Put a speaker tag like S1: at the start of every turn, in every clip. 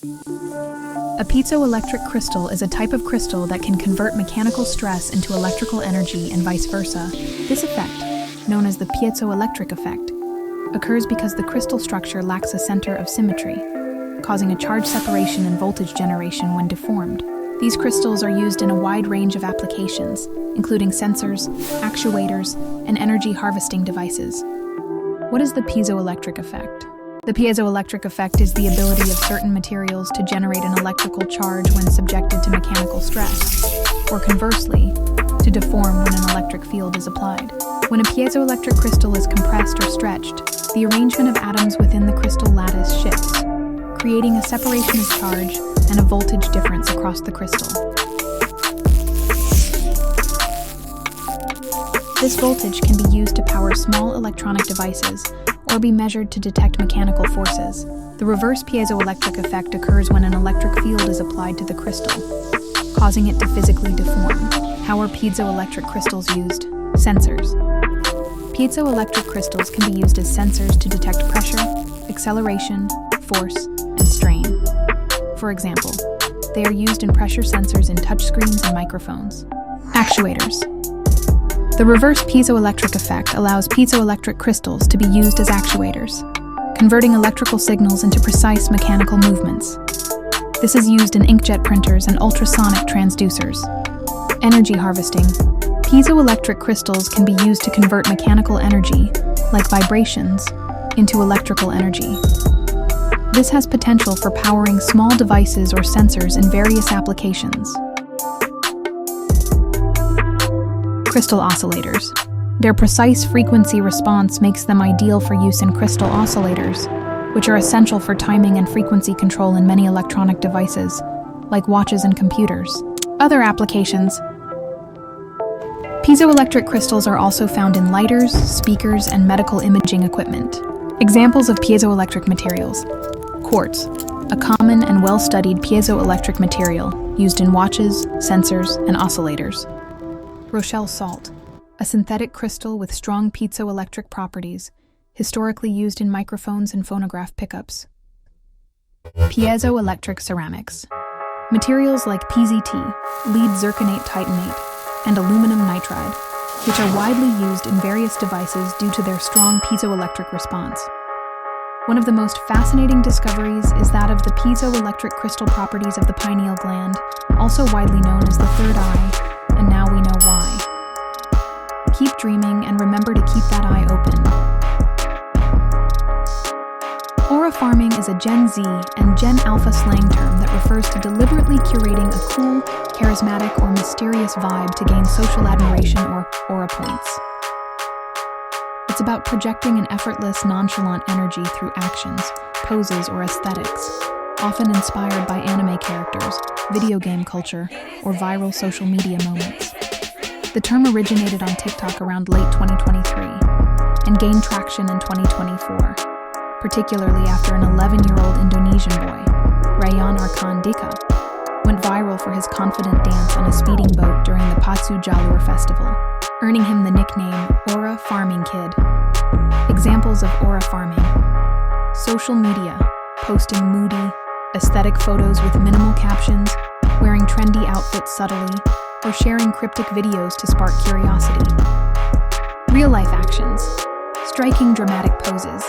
S1: A piezoelectric crystal is a type of crystal that can convert mechanical stress into electrical energy and vice versa. This effect, known as the piezoelectric effect, occurs because the crystal structure lacks a center of symmetry, causing a charge separation and voltage generation when deformed. These crystals are used in a wide range of applications, including sensors, actuators, and energy harvesting devices. What is the piezoelectric effect? The piezoelectric effect is the ability of certain materials to generate an electrical charge when subjected to mechanical stress, or conversely, to deform when an electric field is applied. When a piezoelectric crystal is compressed or stretched, the arrangement of atoms within the crystal lattice shifts, creating a separation of charge and a voltage difference across the crystal. This voltage can be used to power small electronic devices or be measured to detect mechanical forces. The reverse piezoelectric effect occurs when an electric field is applied to the crystal, causing it to physically deform. How are piezoelectric crystals used? Sensors. Piezoelectric crystals can be used as sensors to detect pressure, acceleration, force, and strain. For example, they are used in pressure sensors in touchscreens and microphones. Actuators. The reverse piezoelectric effect allows piezoelectric crystals to be used as actuators, converting electrical signals into precise mechanical movements. This is used in inkjet printers and ultrasonic transducers. Energy harvesting. Piezoelectric crystals can be used to convert mechanical energy, like vibrations, into electrical energy. This has potential for powering small devices or sensors in various applications. Crystal oscillators. Their precise frequency response makes them ideal for use in crystal oscillators, which are essential for timing and frequency control in many electronic devices, like watches and computers. Other applications. Piezoelectric crystals are also found in lighters, speakers, and medical imaging equipment. Examples of piezoelectric materials. Quartz, a common and well-studied piezoelectric material used in watches, sensors, and oscillators. Rochelle salt, a synthetic crystal with strong piezoelectric properties, historically used in microphones and phonograph pickups. Piezoelectric ceramics. Materials like PZT, lead zirconate titanate, and aluminum nitride, which are widely used in various devices due to their strong piezoelectric response. One of the most fascinating discoveries is that of the piezoelectric crystal properties of the pineal gland, also widely known as the third eye, and now we know why. Keep dreaming and remember to keep that eye open. Aura farming is a Gen Z and Gen Alpha slang term that refers to deliberately curating a cool, charismatic, or mysterious vibe to gain social admiration or aura points. It's about projecting an effortless, nonchalant energy through actions, poses, or aesthetics, often inspired by anime characters, video game culture, or viral social media moments. The term originated on TikTok around late 2023 and gained traction in 2024, particularly after an 11-year-old Indonesian boy, Rayan Arkan Dika, went viral for his confident dance on a speeding boat during the Patsu Jalur festival, earning him the nickname Aura Farming Kid. Examples of aura farming. Social media, posting moody, aesthetic photos with minimal captions, wearing trendy outfits subtly, or sharing cryptic videos to spark curiosity. Real-life actions. Striking dramatic poses,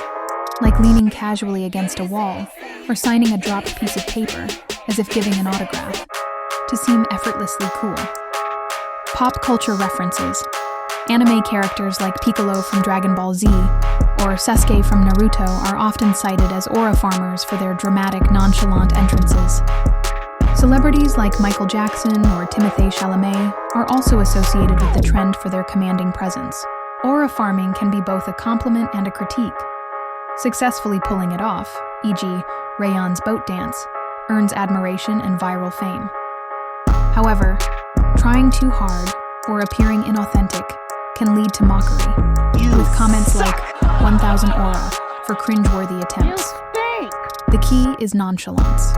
S1: like leaning casually against a wall or signing a dropped piece of paper as if giving an autograph, to seem effortlessly cool. Pop culture references. Anime characters like Piccolo from Dragon Ball Z or Sasuke from Naruto are often cited as aura farmers for their dramatic, nonchalant entrances. Celebrities like Michael Jackson or Timothée Chalamet are also associated with the trend for their commanding presence. Aura farming can be both a compliment and a critique. Successfully pulling it off, e.g., Rayan's boat dance, earns admiration and viral fame. However, trying too hard or appearing inauthentic can lead to mockery, with comments like 1,000 aura for cringeworthy attempts. The key is nonchalance,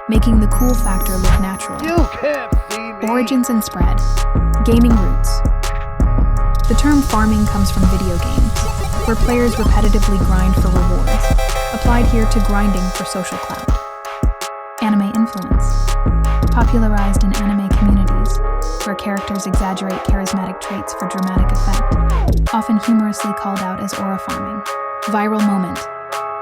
S1: making the cool factor look natural.
S2: You can't see me.
S1: Origins and spread. Gaming roots. The term farming comes from video games, where players repetitively grind for rewards, applied here to grinding for social clout. Anime influence. Popularized in anime communities, where characters exaggerate charismatic traits for dramatic effect, often humorously called out as aura farming. Viral moment.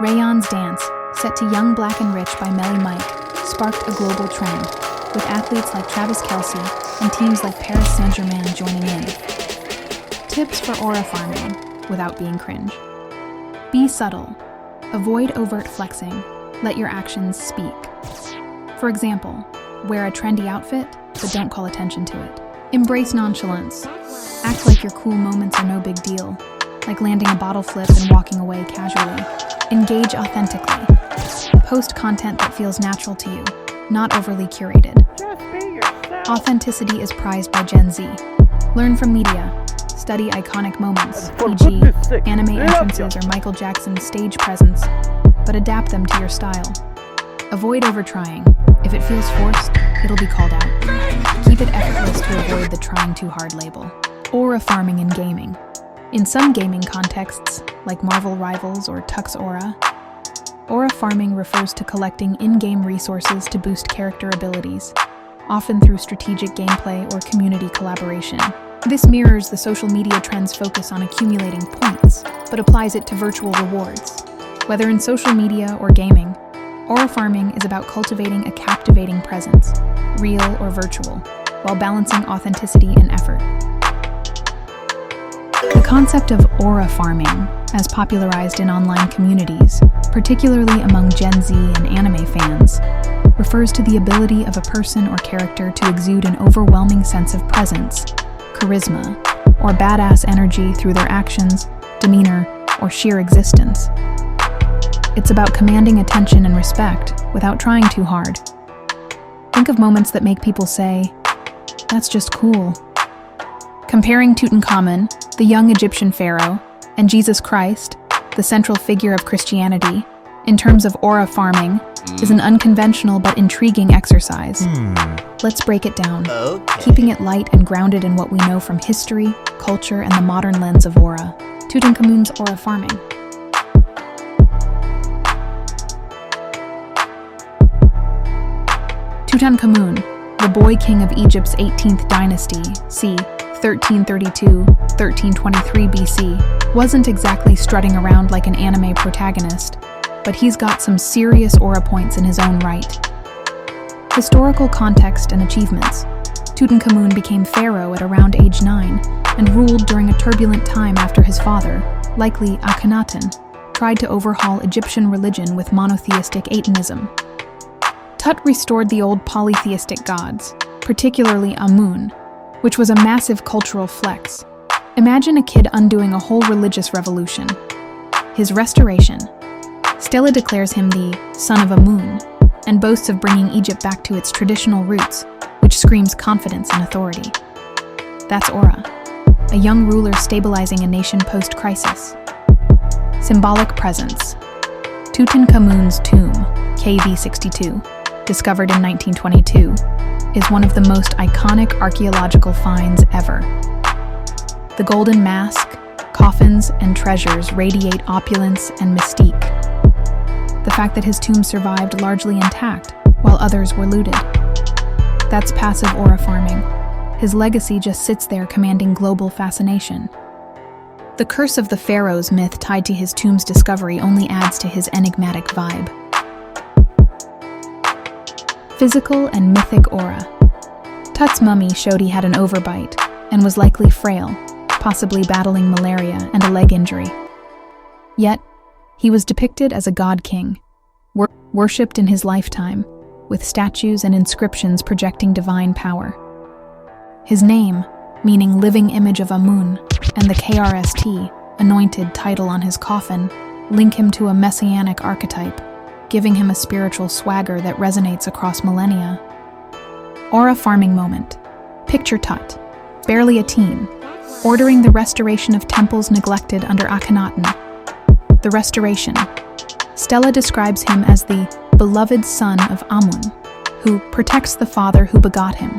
S1: Rayon's dance, set to Young Black and Rich by Melly Mike, sparked a global trend, with athletes like Travis Kelce and teams like Paris Saint-Germain joining in. Tips for aura farming without being cringe. Be subtle. Avoid overt flexing. Let your actions speak. For example, wear a trendy outfit, but don't call attention to it. Embrace nonchalance. Act like your cool moments are no big deal, like landing a bottle flip and walking away casually. Engage authentically. Post content that feels natural to you, not overly curated.
S2: Just be yourself.
S1: Authenticity is prized by Gen Z. Learn from media. Study iconic moments,
S2: For
S1: e.g.,
S2: goodness sake,
S1: anime
S2: love
S1: entrances or Michael Jackson's stage presence, but adapt them to your style. Avoid overtrying. If it feels forced, it'll be called out. Keep it effortless to avoid the trying too hard label. Aura farming in gaming. In some gaming contexts, like Marvel Rivals or Tux Aura, aura farming refers to collecting in-game resources to boost character abilities, often through strategic gameplay or community collaboration. This mirrors the social media trend's focus on accumulating points, but applies it to virtual rewards. Whether in social media or gaming, aura farming is about cultivating a captivating presence, real or virtual, while balancing authenticity and effort. The concept of aura farming, as popularized in online communities, particularly among Gen Z and anime fans, refers to the ability of a person or character to exude an overwhelming sense of presence, charisma, or badass energy through their actions, demeanor, or sheer existence. It's about commanding attention and respect without trying too hard. Think of moments that make people say, "That's just cool." Comparing Tutankhamun, the young Egyptian pharaoh, and Jesus Christ, the central figure of Christianity, in terms of aura farming, is an unconventional but intriguing exercise. Let's break it down, keeping it light and grounded in what we know from history, culture, and the modern lens of aura. Tutankhamun's aura farming. Tutankhamun, the boy king of Egypt's 18th dynasty, c. 1332-1323 BC, wasn't exactly strutting around like an anime protagonist, but he's got some serious aura points in his own right. Historical context and achievements. Tutankhamun became pharaoh at around age 9 and ruled during a turbulent time after his father, likely Akhenaten, tried to overhaul Egyptian religion with monotheistic Atenism. Tut restored the old polytheistic gods, particularly Amun, which was a massive cultural flex. Imagine a kid undoing a whole religious revolution. His restoration. Stella declares him the son of Amun, and boasts of bringing Egypt back to its traditional roots, which screams confidence and authority. That's aura, a young ruler stabilizing a nation post-crisis. Symbolic presence. Tutankhamun's tomb, KV62, discovered in 1922, is one of the most iconic archaeological finds ever. The golden mask, coffins, and treasures radiate opulence and mystique. The fact that his tomb survived largely intact, while others were looted. That's passive aura farming. His legacy just sits there commanding global fascination. The curse of the pharaohs myth tied to his tomb's discovery only adds to his enigmatic vibe. Physical and mythic aura. Tut's mummy showed he had an overbite and was likely frail, possibly battling malaria and a leg injury. Yet, he was depicted as a god king, worshipped in his lifetime, with statues and inscriptions projecting divine power. His name, meaning living image of Amun, and the KRST, anointed title on his coffin, link him to a messianic archetype, giving him a spiritual swagger that resonates across millennia. Aura farming moment. Picture Tut, barely a teen, ordering the restoration of temples neglected under Akhenaten. The restoration. Stella describes him as the beloved son of Amun, who protects the father who begot him.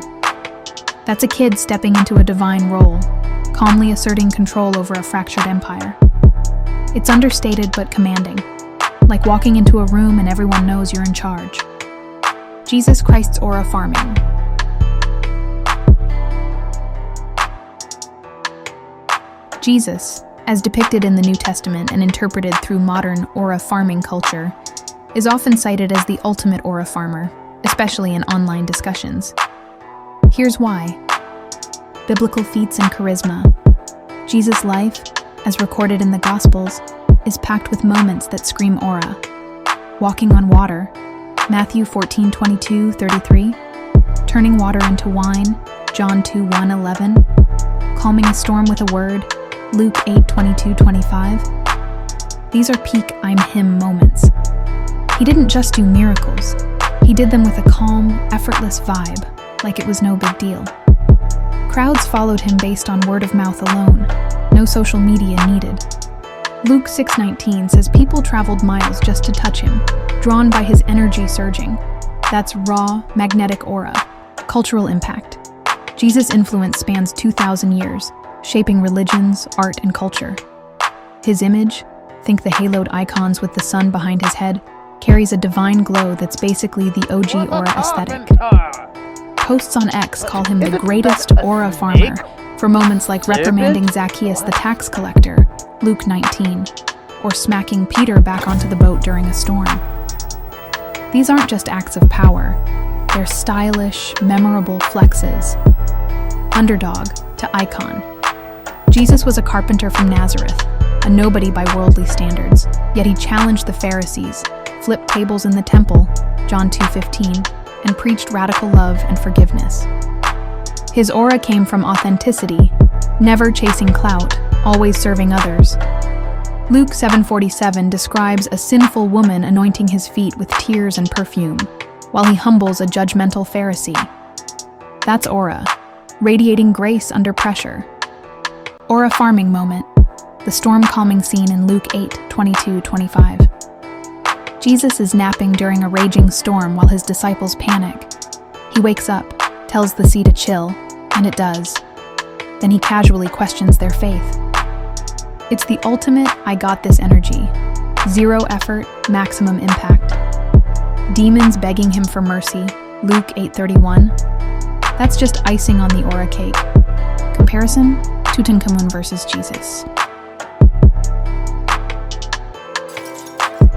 S1: That's a kid stepping into a divine role, calmly asserting control over a fractured empire. It's understated but commanding, like walking into a room and everyone knows you're in charge. Jesus Christ's aura farming. Jesus, as depicted in the New Testament and interpreted through modern aura farming culture, is often cited as the ultimate aura farmer, especially in online discussions. Here's why. Biblical feats and charisma. Jesus' life, as recorded in the Gospels, is packed with moments that scream aura. Walking on water, Matthew 14:22-33, turning water into wine, John 2:1-11, calming a storm with a word, Luke 8:22-25. These are peak I'm him moments. He didn't just do miracles, he did them with a calm, effortless vibe, like it was no big deal. Crowds followed him based on word of mouth alone, no social media needed. Luke 6:19 says people traveled miles just to touch him, drawn by his energy surging. That's raw, magnetic aura. Cultural impact. Jesus' influence spans 2,000 years, shaping religions, art, and culture. His image, think the haloed icons with the sun behind his head, carries a divine glow that's basically the OG aura aesthetic. Posts on X call him the greatest aura farmer for moments like reprimanding Zacchaeus the tax collector, Luke 19, or smacking Peter back onto the boat during a storm. These aren't just acts of power, they're stylish, memorable flexes. Underdog to icon. Jesus was a carpenter from Nazareth, a nobody by worldly standards, yet he challenged the Pharisees, flipped tables in the temple, John 2:15, and preached radical love and forgiveness. His aura came from authenticity, never chasing clout, always serving others. Luke 7:47 describes a sinful woman anointing his feet with tears and perfume, while he humbles a judgmental Pharisee. That's aura, radiating grace under pressure. Aura farming moment, the storm calming scene in Luke 8:22-25. Jesus is napping during a raging storm while his disciples panic. He wakes up, tells the sea to chill, and it does. Then he casually questions their faith. It's the ultimate I got this energy. Zero effort, maximum impact. Demons begging him for mercy, Luke 8:31. That's just icing on the aura cake. Comparison, Tutankhamun versus Jesus.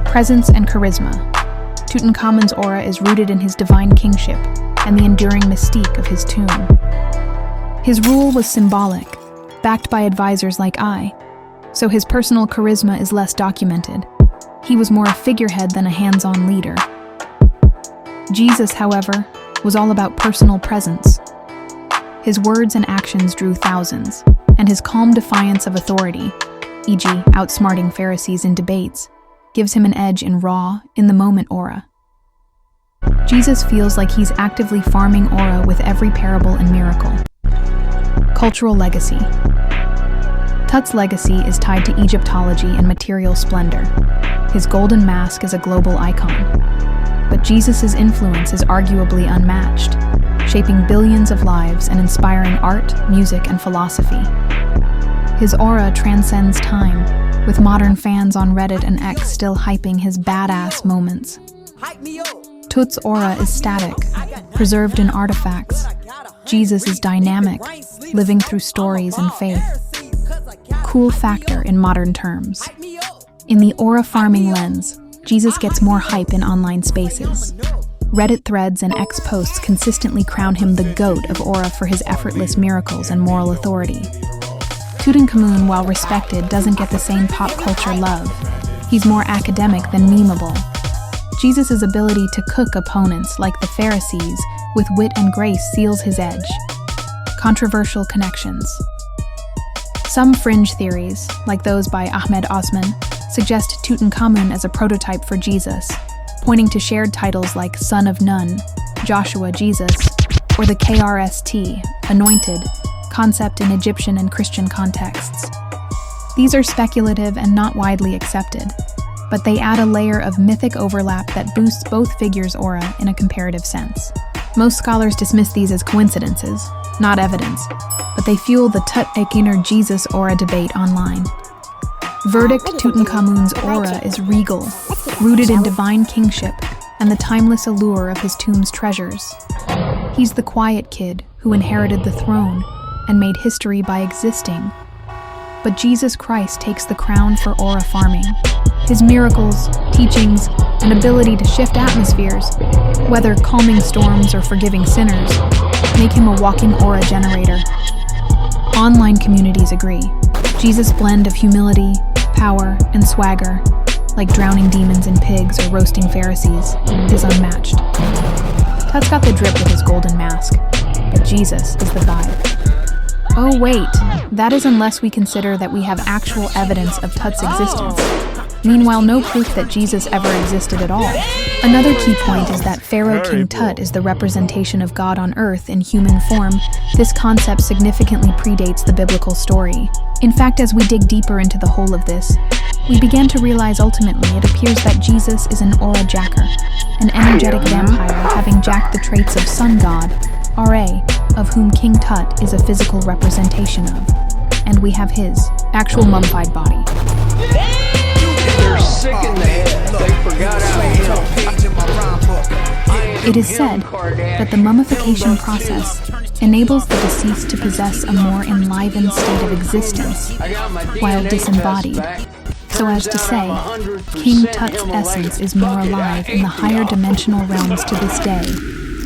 S1: Presence and charisma. Tutankhamun's aura is rooted in his divine kingship and the enduring mystique of his tomb. His rule was symbolic, backed by advisors like I, so his personal charisma is less documented. He was more a figurehead than a hands-on leader. Jesus, however, was all about personal presence. His words and actions drew thousands, and his calm defiance of authority, e.g., outsmarting Pharisees in debates, gives him an edge in raw, in-the-moment aura. Jesus feels like he's actively farming aura with every parable and miracle. Cultural legacy. Tut's legacy is tied to Egyptology and material splendor. His golden mask is a global icon. But Jesus' influence is arguably unmatched, shaping billions of lives and inspiring art, music, and philosophy. His aura transcends time, with modern fans on Reddit and X still hyping his badass moments. Tut's aura is static, preserved in artifacts. Jesus is dynamic, living through stories and faith. Cool factor in modern terms. In the aura farming lens, Jesus gets more hype in online spaces. Reddit threads and X posts consistently crown him the GOAT of aura for his effortless miracles and moral authority. Tutankhamun, while respected, doesn't get the same pop culture love. He's more academic than memeable. Jesus' ability to cook opponents like the Pharisees with wit and grace seals his edge. Controversial connections. Some fringe theories, like those by Ahmed Osman, suggest Tutankhamun as a prototype for Jesus, pointing to shared titles like Son of Nun, Joshua Jesus, or the KRST, Anointed, concept in Egyptian and Christian contexts. These are speculative and not widely accepted, but they add a layer of mythic overlap that boosts both figures' aura in a comparative sense. Most scholars dismiss these as coincidences, not evidence, but they fuel the Tut-Ekener Jesus aura debate online. Verdict: Tutankhamun's aura is regal, rooted in divine kingship, and the timeless allure of his tomb's treasures. He's the quiet kid who inherited the throne and made history by existing. But Jesus Christ takes the crown for aura farming. His miracles, teachings, and ability to shift atmospheres, whether calming storms or forgiving sinners, make him a walking aura generator. Online communities agree. Jesus' blend of humility, power, and swagger, like drowning demons in pigs or roasting Pharisees, is unmatched. Tut's got the drip with his golden mask, but Jesus is the vibe. Oh wait, that is unless we consider that we have actual evidence of Tut's existence. Meanwhile, no proof that Jesus ever existed at all. Another key point is that Pharaoh King Tut is the representation of God on earth in human form. This concept significantly predates the biblical story. In fact, as we dig deeper into the whole of this, we began to realize ultimately it appears that Jesus is an aura jacker, an energetic vampire having jacked the traits of sun god, Ra, of whom King Tut is a physical representation of. And we have his actual mummified body.
S2: They're sick in the head. They forgot how
S1: It is said that the mummification process enables the deceased to possess a more enlivened state of existence while disembodied, so as to say, King Tut's essence is more alive in the higher dimensional realms to this day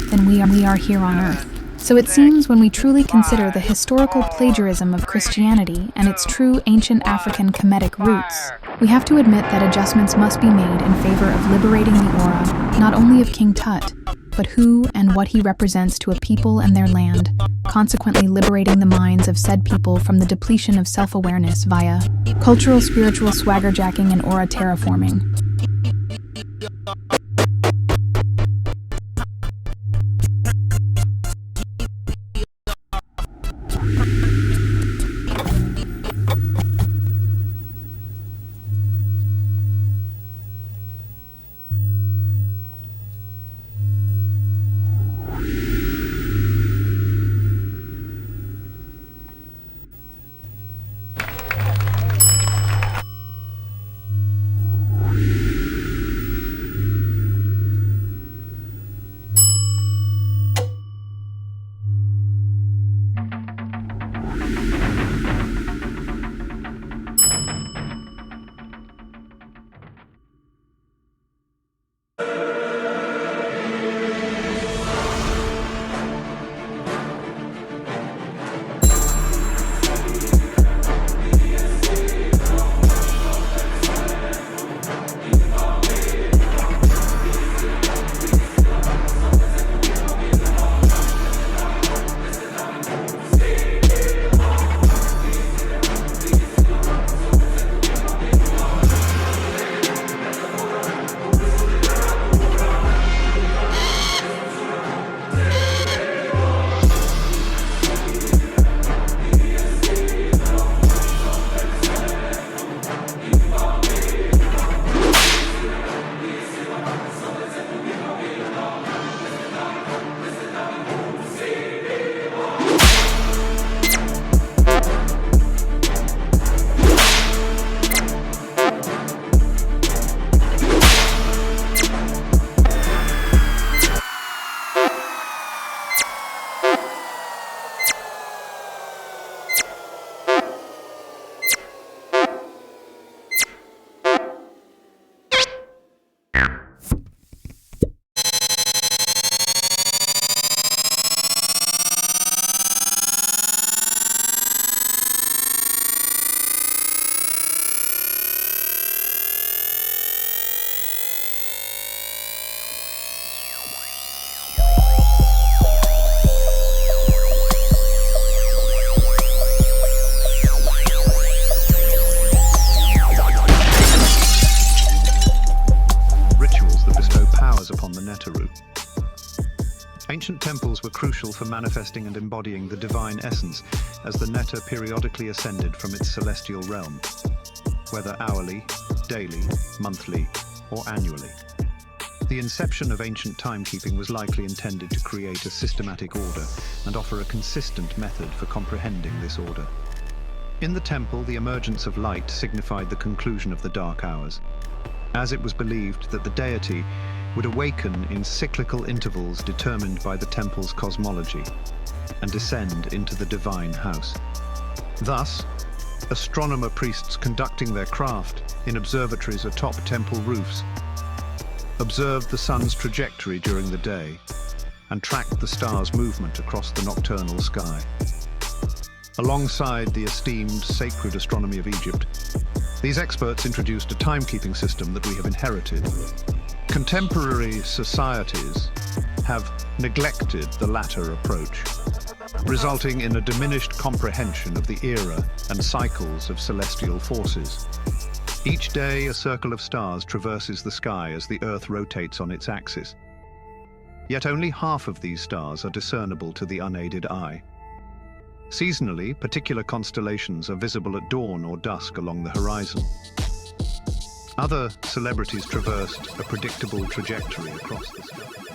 S1: than we are here on Earth. So it seems when we truly consider the historical plagiarism of Christianity and its true ancient African Kemetic roots, we have to admit that adjustments must be made in favor of liberating the aura, not only of King Tut, but who and what he represents to a people and their land, consequently liberating the minds of said people from the depletion of self-awareness via cultural, spiritual swagger-jacking and aura terraforming.
S3: Ancient temples were crucial for manifesting and embodying the divine essence as the Netta periodically ascended from its celestial realm, whether hourly, daily, monthly, or annually. The inception of ancient timekeeping was likely intended to create a systematic order and offer a consistent method for comprehending this order. In the temple, the emergence of light signified the conclusion of the dark hours, as it was believed that the deity would awaken in cyclical intervals determined by the temple's cosmology and descend into the divine house. Thus, astronomer priests conducting their craft in observatories atop temple roofs observed the sun's trajectory during the day and tracked the stars' movement across the nocturnal sky. Alongside the esteemed sacred astronomy of Egypt, these experts introduced a timekeeping system that we have inherited. Contemporary societies have neglected the latter approach, resulting in a diminished comprehension of the era and cycles of celestial forces. Each day, a circle of stars traverses the sky as the Earth rotates on its axis. Yet only half of these stars are discernible to the unaided eye. Seasonally, particular constellations are visible at dawn or dusk along the horizon. Other celebrities traversed a predictable trajectory across the sky.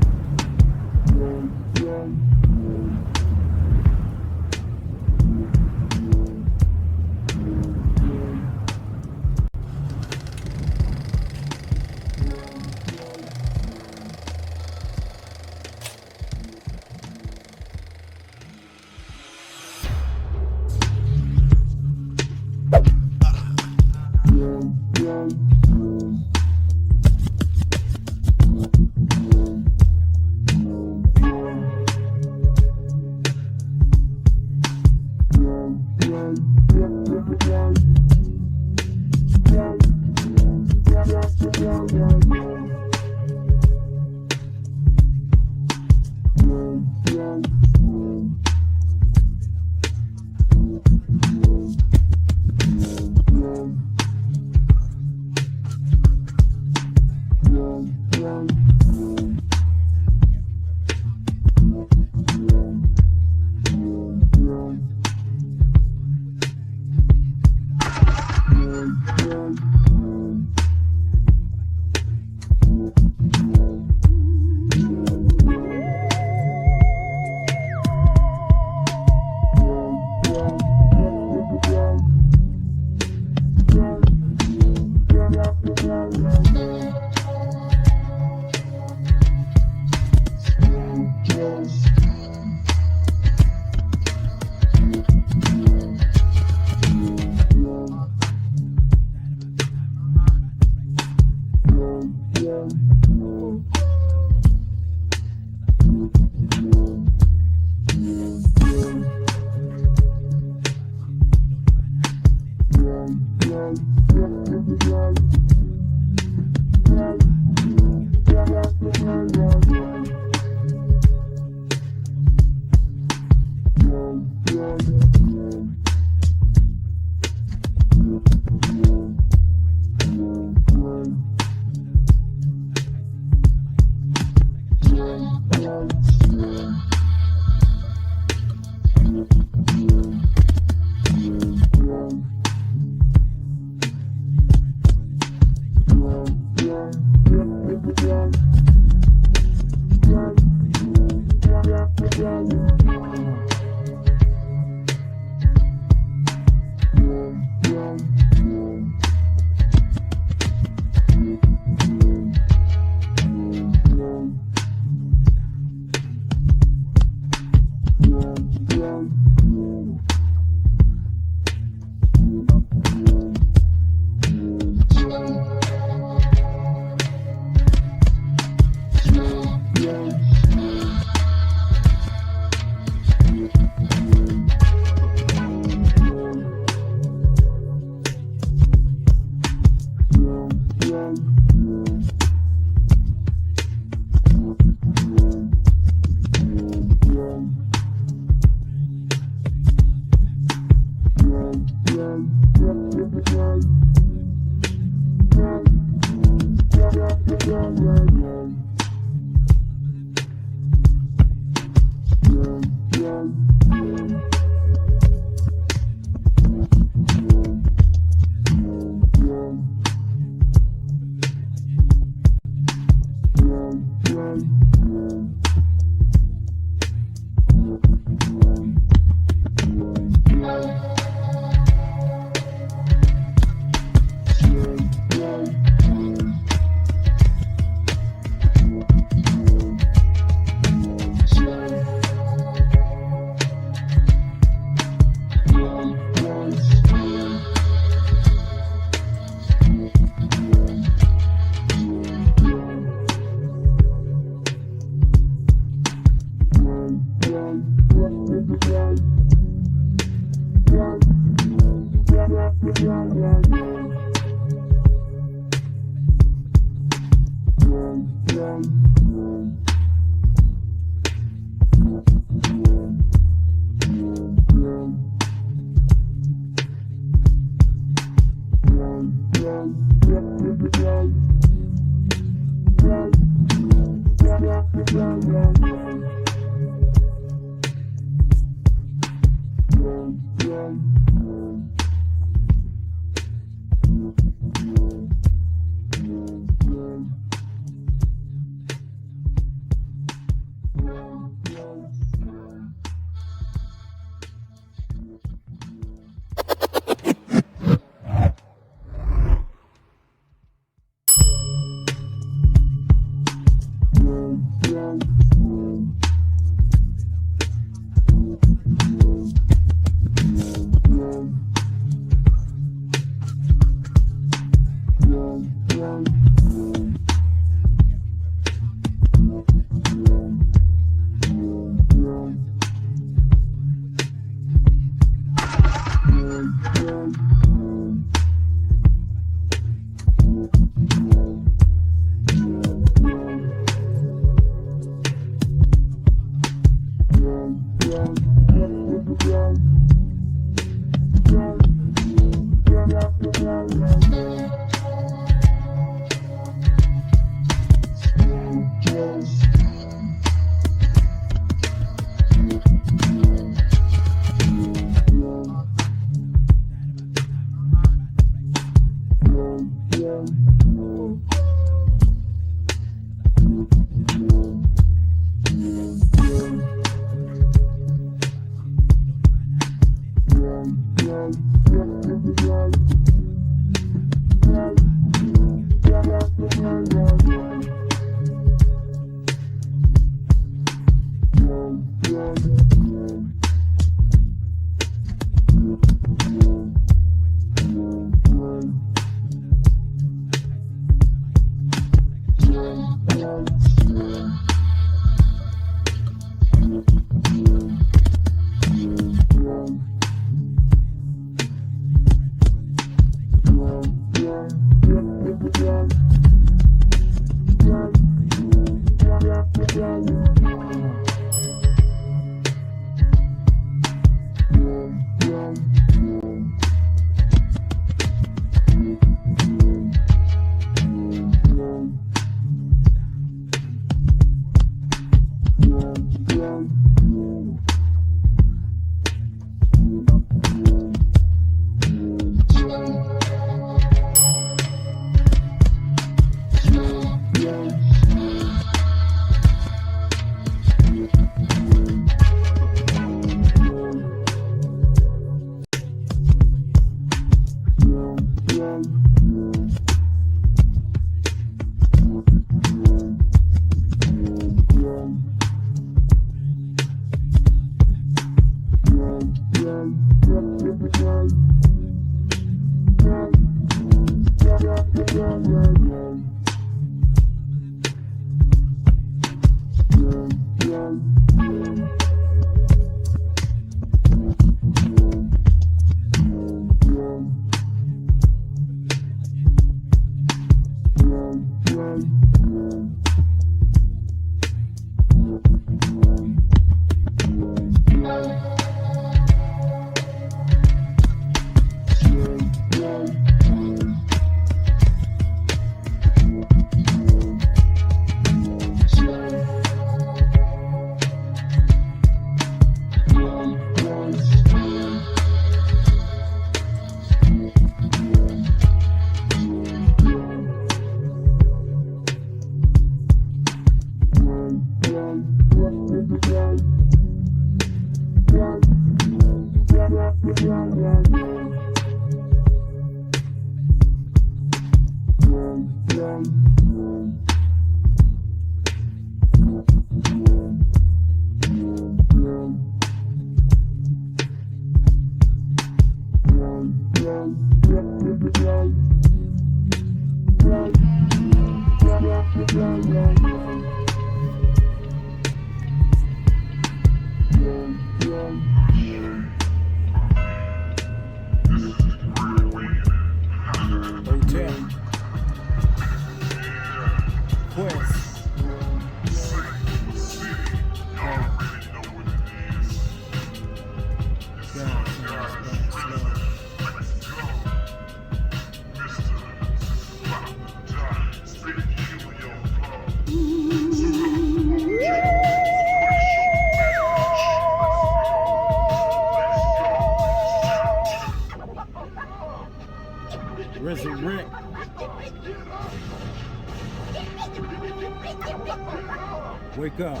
S4: Wake up.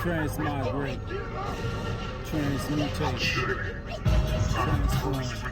S4: Transmigrate. Transmutate. Transform.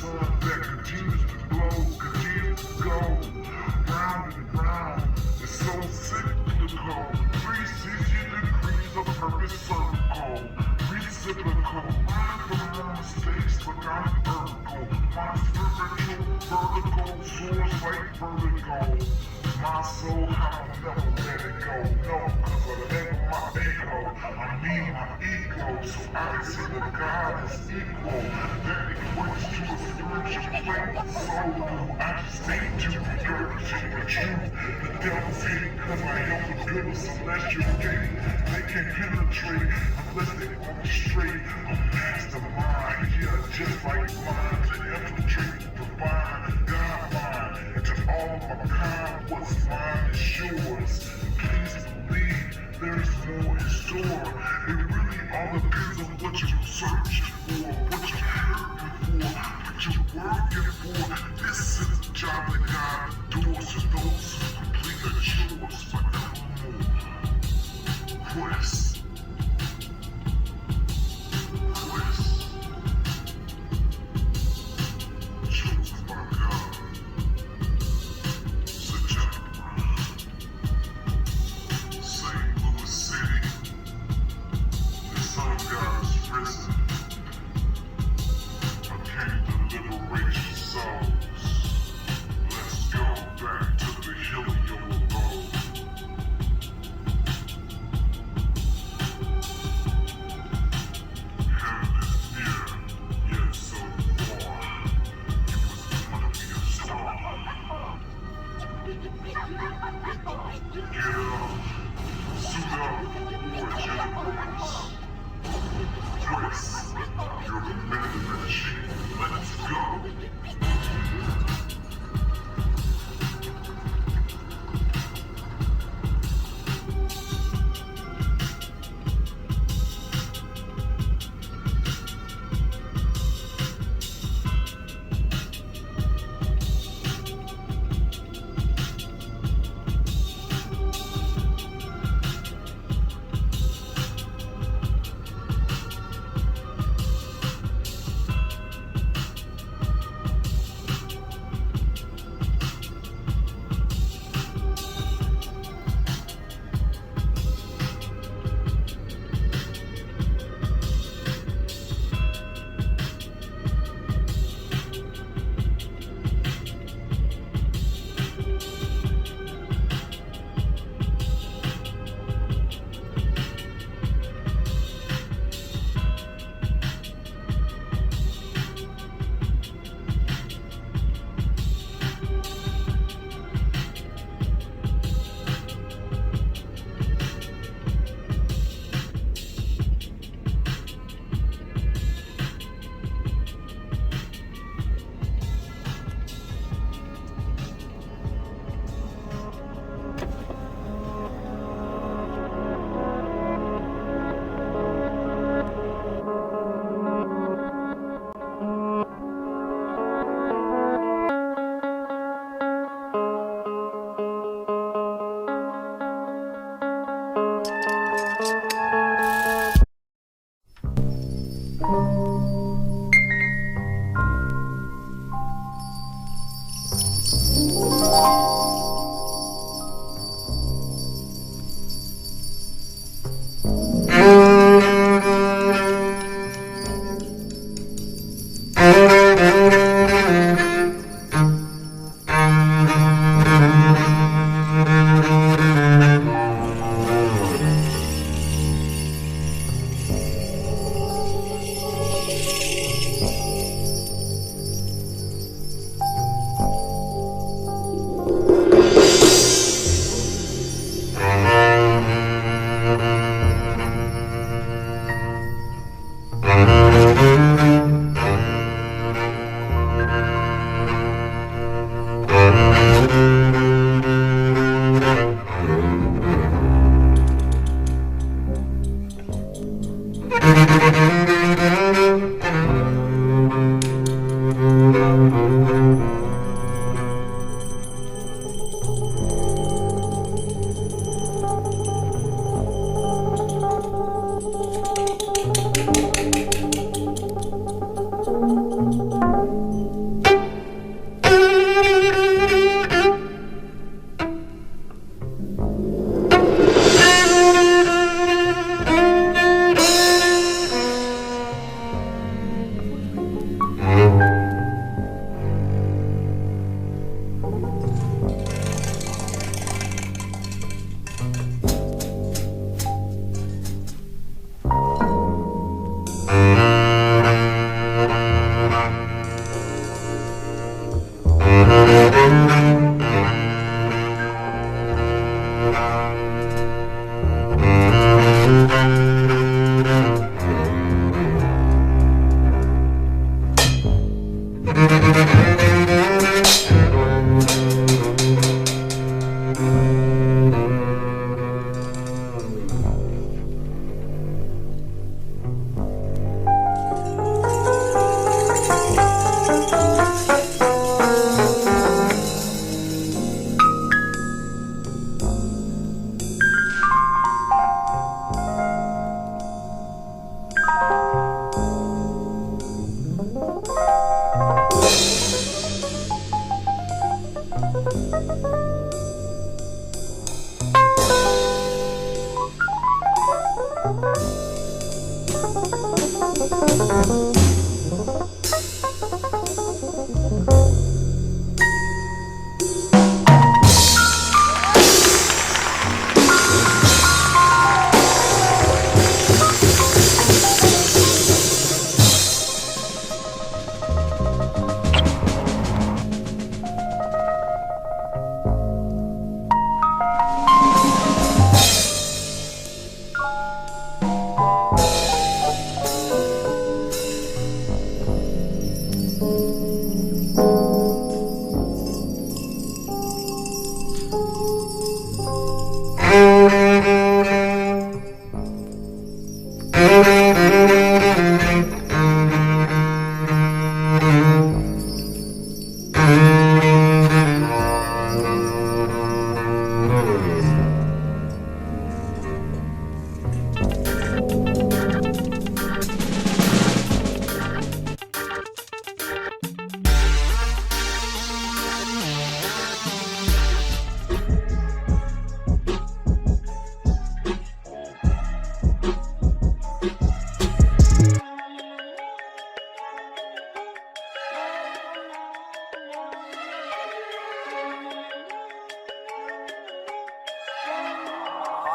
S4: sun that continues to blow, continues to go round and round. It's so cyclical. 360 degrees of perfect circle. Reciprocal. Mind from mistakes, but I'm vertical. My spiritual vertical soars like vertigo. My soul, I will never let it go. No, cause I let my ego. I mean my ego. So I can see that God is equal. That equates to a spiritual plane. So I just need to regurgitate the truth. The devil's hate cause I am the good of celestial gate. They can't penetrate unless they orchestrate a mastermind. Yeah, just like mine to infiltrate the divine God mind. And to all of my kind, what's mine is yours. Please believe there's more in store. It really all depends on what you're searching for, what you're hurting for, what you're working for. This is the job that God adores to those who complete their chores forevermore. Quest. Chosen by God. St. Louis City, the Son of God is risen. I came to liberate your souls. Let's go back to the helio abode. Heaven is near, yet so far. You must want to be a star. Get up. Suit up, origin points. Twist, you're the commander in chief. Let's go.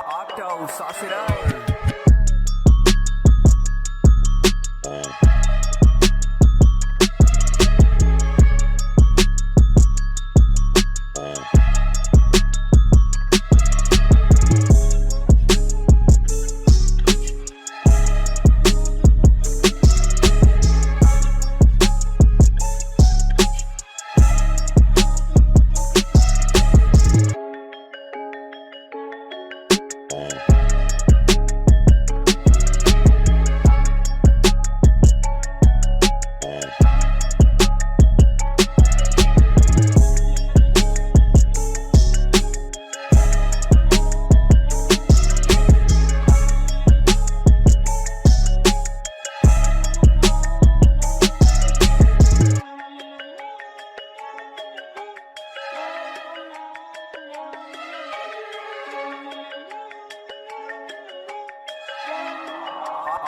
S2: Octo, sauce it up.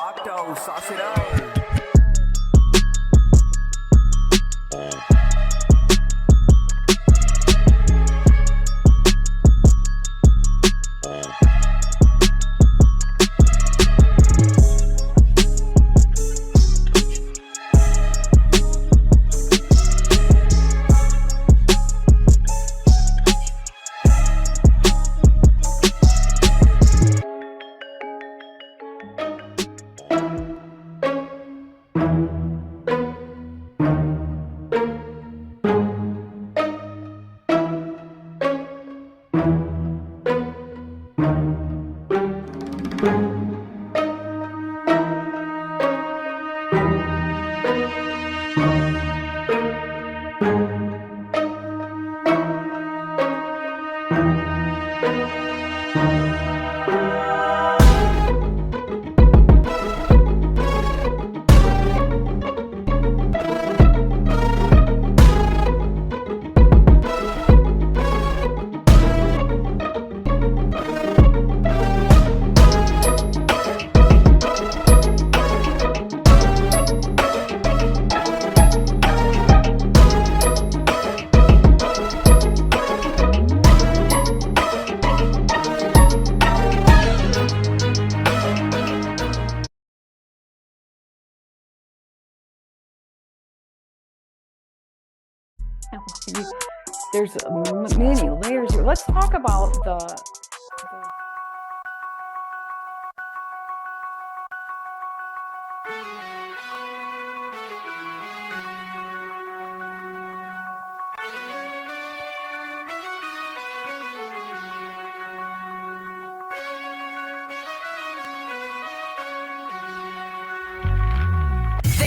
S2: Octo, sauce it up.
S5: There's many layers here. Let's talk about the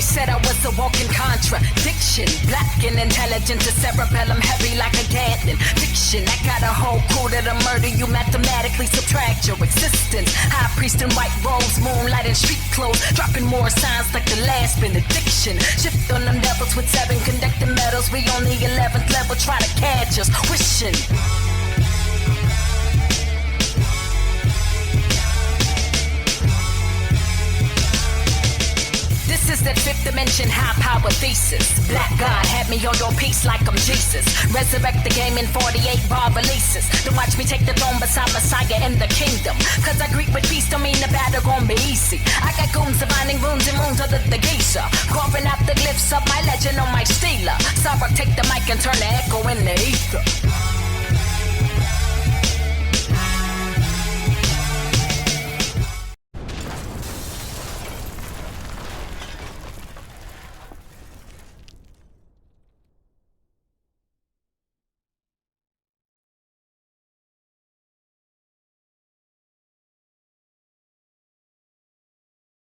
S6: They said I was a walking contradiction. Black and intelligent, to cerebellum heavy like a Gatling. Fiction, I got a whole crew that'll murder you. Mathematically subtract your existence. High priest in white robes, moonlight and street clothes. Dropping more signs like the last benediction. Shift on them devils with 7 conducting metals. We on the 11th level, try to catch us. Wishing. This is that 5th dimension high power thesis. Black God had me on your piece like I'm Jesus. Resurrect the game in 48 bar releases. Then watch me take the throne beside Messiah in the kingdom. Cause I greet with peace, don't mean the battle gon' be easy. I got goons divining runes and moons under the geisha. Carving out the glyphs of my legend on my stealer. Sorrow take the mic and turn the echo in the ether.